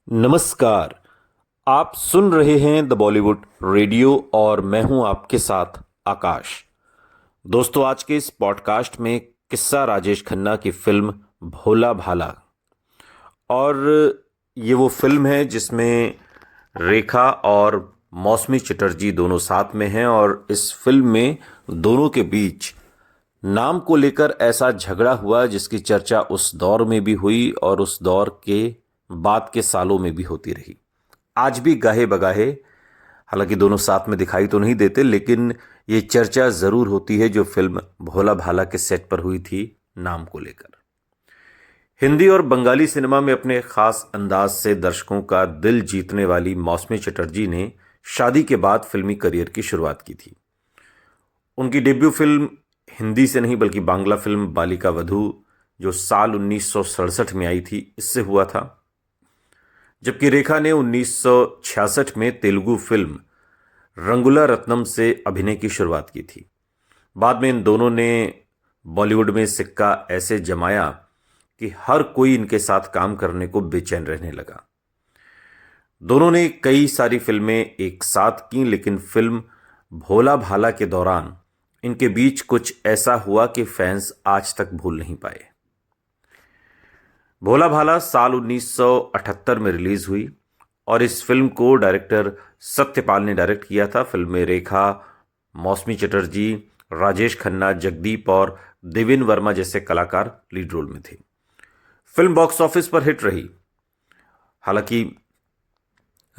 नमस्कार। आप सुन रहे हैं द बॉलीवुड रेडियो और मैं हूं आपके साथ आकाश। दोस्तों, आज के इस पॉडकास्ट में किस्सा राजेश खन्ना की फिल्म भोला भाला। और ये वो फिल्म है जिसमें रेखा और मौसमी चटर्जी दोनों साथ में हैं और इस फिल्म में दोनों के बीच नाम को लेकर ऐसा झगड़ा हुआ जिसकी चर्चा उस दौर में भी हुई और उस दौर के बाद के सालों में भी होती रही। आज भी गाहे बगाहे, हालांकि दोनों साथ में दिखाई तो नहीं देते, लेकिन ये चर्चा जरूर होती है जो फिल्म भोला भाला के सेट पर हुई थी नाम को लेकर। हिंदी और बंगाली सिनेमा में अपने खास अंदाज से दर्शकों का दिल जीतने वाली मौसमी चटर्जी ने शादी के बाद फिल्मी करियर की शुरुआत की थी। उनकी डेब्यू फिल्म हिंदी से नहीं बल्कि बांग्ला फिल्म बालिका वधू, जो साल 1967 में आई थी, इससे हुआ था। जबकि रेखा ने 1966 में तेलुगु फिल्म रंगुला रत्नम से अभिनय की शुरुआत की थी। बाद में इन दोनों ने बॉलीवुड में सिक्का ऐसे जमाया कि हर कोई इनके साथ काम करने को बेचैन रहने लगा। दोनों ने कई सारी फिल्में एक साथ की, लेकिन फिल्म भोला भाला के दौरान इनके बीच कुछ ऐसा हुआ कि फैंस आज तक भूल नहीं पाए। भोला भाला साल 1978 में रिलीज हुई और इस फिल्म को डायरेक्टर सत्यपाल ने डायरेक्ट किया था। फिल्म में रेखा, मौसमी चटर्जी, राजेश खन्ना, जगदीप और देवेन वर्मा जैसे कलाकार लीड रोल में थे। फिल्म बॉक्स ऑफिस पर हिट रही। हालांकि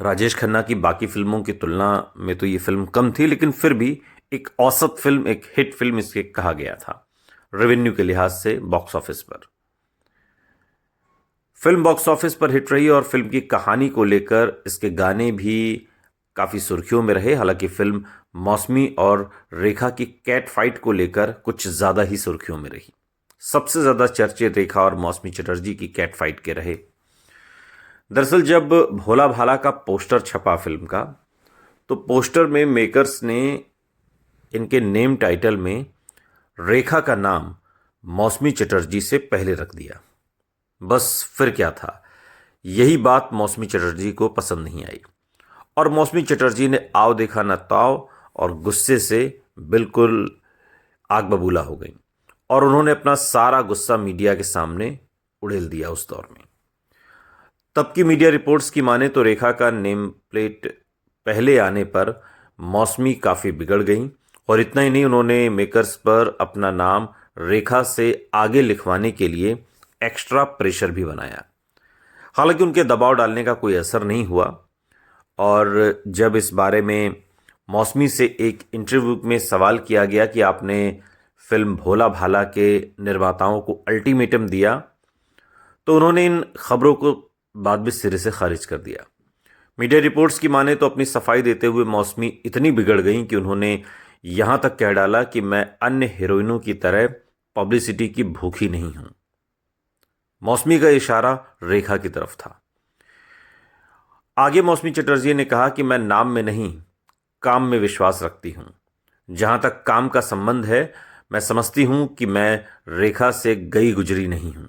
राजेश खन्ना की बाकी फिल्मों की तुलना में तो ये फिल्म कम थी, लेकिन फिर भी एक औसत फिल्म, एक हिट फिल्म इसके कहा गया था रेवेन्यू के लिहाज से बॉक्स ऑफिस पर। फिल्म बॉक्स ऑफिस पर हिट रही और फिल्म की कहानी को लेकर इसके गाने भी काफ़ी सुर्खियों में रहे। हालांकि फिल्म मौसमी और रेखा की कैट फाइट को लेकर कुछ ज़्यादा ही सुर्खियों में रही। सबसे ज़्यादा चर्चे रेखा और मौसमी चटर्जी की कैट फाइट के रहे। दरअसल जब भोला भाला का पोस्टर छपा फिल्म का, तो पोस्टर में मेकर्स ने इनके नेम टाइटल में रेखा का नाम मौसमी चटर्जी से पहले रख दिया। बस फिर क्या था, यही बात मौसमी चटर्जी को पसंद नहीं आई और मौसमी चटर्जी ने आव देखा न ताव और गुस्से से बिल्कुल आग बबूला हो गई और उन्होंने अपना सारा गुस्सा मीडिया के सामने उड़ेल दिया। उस दौर में तब की मीडिया रिपोर्ट्स की माने तो रेखा का नेम प्लेट पहले आने पर मौसमी काफ़ी बिगड़ गई और इतना ही नहीं, उन्होंने मेकर्स पर अपना नाम रेखा से आगे लिखवाने के लिए एक्स्ट्रा प्रेशर भी बनाया। हालांकि उनके दबाव डालने का कोई असर नहीं हुआ और जब इस बारे में मौसमी से एक इंटरव्यू में सवाल किया गया कि आपने फिल्म भोला भाला के निर्माताओं को अल्टीमेटम दिया, तो उन्होंने इन खबरों को बाद में सिरे से खारिज कर दिया। मीडिया रिपोर्ट्स की माने तो अपनी सफाई देते हुए मौसमी इतनी बिगड़ गई कि उन्होंने यहां तक कह डाला कि मैं अन्य हीरोइनों की तरह पब्लिसिटी की भूखी नहीं हूं। मौसमी का इशारा रेखा की तरफ था। आगे मौसमी चटर्जी ने कहा कि मैं नाम में नहीं, काम में विश्वास रखती हूं। जहां तक काम का संबंध है, मैं समझती हूं कि मैं रेखा से गई गुजरी नहीं हूं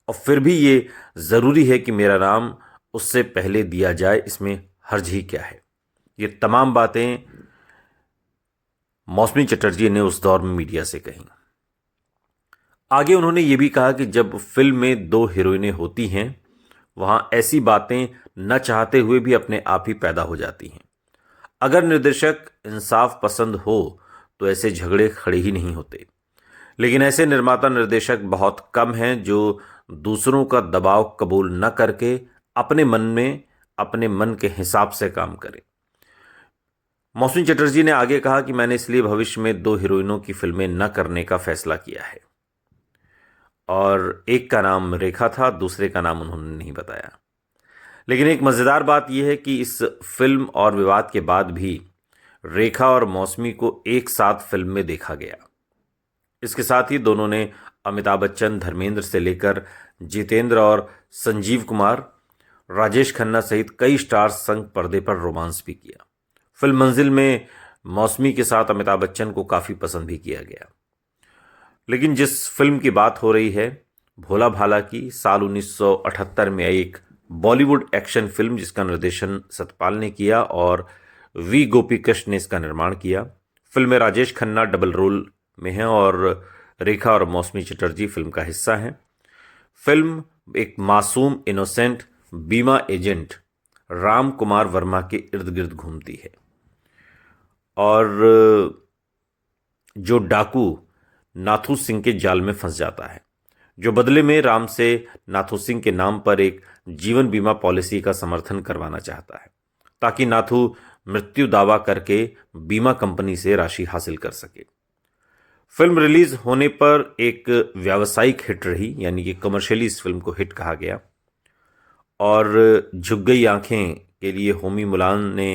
और फिर भी ये जरूरी है कि मेरा नाम उससे पहले दिया जाए, इसमें हर्ज ही क्या है। ये तमाम बातें मौसमी चटर्जी ने उस दौर में मीडिया से कही। आगे उन्होंने ये भी कहा कि जब फिल्म में दो हीरोइनें होती हैं, वहां ऐसी बातें न चाहते हुए भी अपने आप ही पैदा हो जाती हैं। अगर निर्देशक इंसाफ पसंद हो तो ऐसे झगड़े खड़े ही नहीं होते, लेकिन ऐसे निर्माता निर्देशक बहुत कम हैं जो दूसरों का दबाव कबूल न करके अपने मन में, अपने मन के हिसाब से काम करें। मौसमी चटर्जी ने आगे कहा कि मैंने इसलिए भविष्य में दो हीरोइनों की फिल्में न करने का फैसला किया है और एक का नाम रेखा था, दूसरे का नाम उन्होंने नहीं बताया। लेकिन एक मज़ेदार बात यह है कि इस फिल्म और विवाद के बाद भी रेखा और मौसमी को एक साथ फिल्म में देखा गया। इसके साथ ही दोनों ने अमिताभ बच्चन, धर्मेंद्र से लेकर जितेंद्र और संजीव कुमार, राजेश खन्ना सहित कई स्टार्स संग पर्दे पर रोमांस भी किया। फिल्म मंजिल में मौसमी के साथ अमिताभ बच्चन को काफ़ी पसंद भी किया गया। लेकिन जिस फिल्म की बात हो रही है, भोला भाला की, साल 1978 में आई एक बॉलीवुड एक्शन फिल्म जिसका निर्देशन सतपाल ने किया और वी गोपी कृष्ण ने इसका निर्माण किया। फिल्म में राजेश खन्ना डबल रोल में हैं और रेखा और मौसमी चटर्जी फिल्म का हिस्सा हैं। फिल्म एक मासूम इनोसेंट बीमा एजेंट राम कुमार वर्मा के इर्द गिर्द घूमती है और जो डाकू नाथू सिंह के जाल में फंस जाता है, जो बदले में राम से नाथू सिंह के नाम पर एक जीवन बीमा पॉलिसी का समर्थन करवाना चाहता है ताकि नाथू मृत्यु दावा करके बीमा कंपनी से राशि हासिल कर सके। फिल्म रिलीज होने पर एक व्यावसायिक हिट रही, यानी कि कमर्शियली इस फिल्म को हिट कहा गया और झुक गई आंखें के लिए होमी मुलान ने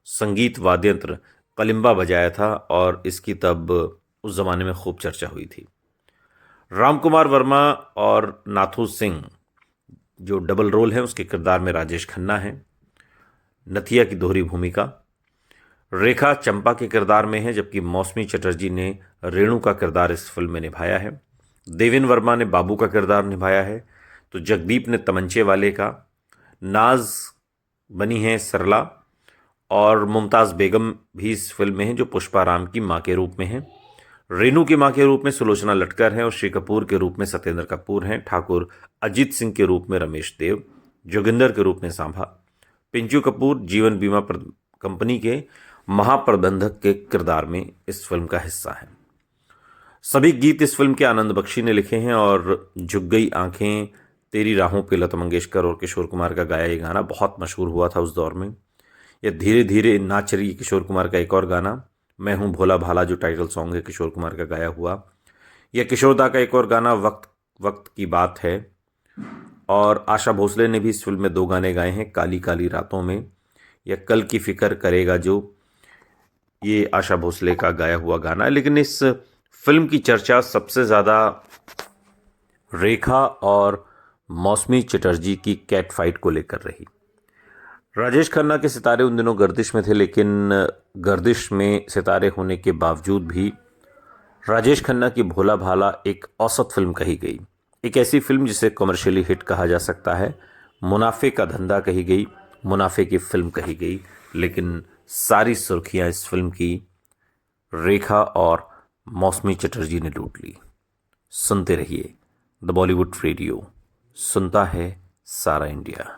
संगीत वाद्य यंत्र कलिम्बा बजाया था और इसकी तब उस जमाने में खूब चर्चा हुई थी। राम कुमार वर्मा और नाथू सिंह जो डबल रोल है उसके किरदार में राजेश खन्ना है, नथिया की दोहरी भूमिका। रेखा चंपा के किरदार में है जबकि मौसमी चटर्जी ने रेणु का किरदार इस फिल्म में निभाया है। देवेन वर्मा ने बाबू का किरदार निभाया है, तो जगदीप ने तमंचे वाले का, नाज बनी है सरला और मुमताज़ बेगम भी इस फिल्म में है जो पुष्पाराम की मां के रूप में है। रेणु की मां के रूप में सुलोचना लटकर हैं और श्री कपूर के रूप में सत्येंद्र कपूर हैं। ठाकुर अजीत सिंह के रूप में रमेश देव, जोगिंदर के रूप में सांभा, पिंचू कपूर जीवन बीमा कंपनी के महाप्रबंधक के किरदार में इस फिल्म का हिस्सा है। सभी गीत इस फिल्म के आनंद बख्शी ने लिखे हैं और झुक गई आंखें, तेरी राहों पे लता मंगेशकर और किशोर कुमार का गाया ये गाना बहुत मशहूर हुआ था उस दौर में। यह धीरे धीरे नाच रही किशोर कुमार का एक और गाना, मैं हूँ भोला भाला जो टाइटल सॉन्ग है किशोर कुमार का गाया हुआ। यह किशोरदा का एक और गाना वक्त वक्त की बात है और आशा भोसले ने भी इस फिल्म में 2 गाने गाए हैं, काली काली रातों में या कल की फिक्र करेगा जो, ये आशा भोसले का गाया हुआ गाना है। लेकिन इस फिल्म की चर्चा सबसे ज़्यादा रेखा और मौसमी चटर्जी की कैट फाइट को लेकर रही। राजेश खन्ना के सितारे उन दिनों गर्दिश में थे, लेकिन गर्दिश में सितारे होने के बावजूद भी राजेश खन्ना की भोला भाला एक औसत फिल्म कही गई, एक ऐसी फिल्म जिसे कमर्शियली हिट कहा जा सकता है, मुनाफे का धंधा कही गई, मुनाफे की फिल्म कही गई, लेकिन सारी सुर्खियां इस फिल्म की रेखा और मौसमी चटर्जी ने लूट ली। सुनते रहिए द बॉलीवुड रेडियो, सुनता है सारा इंडिया।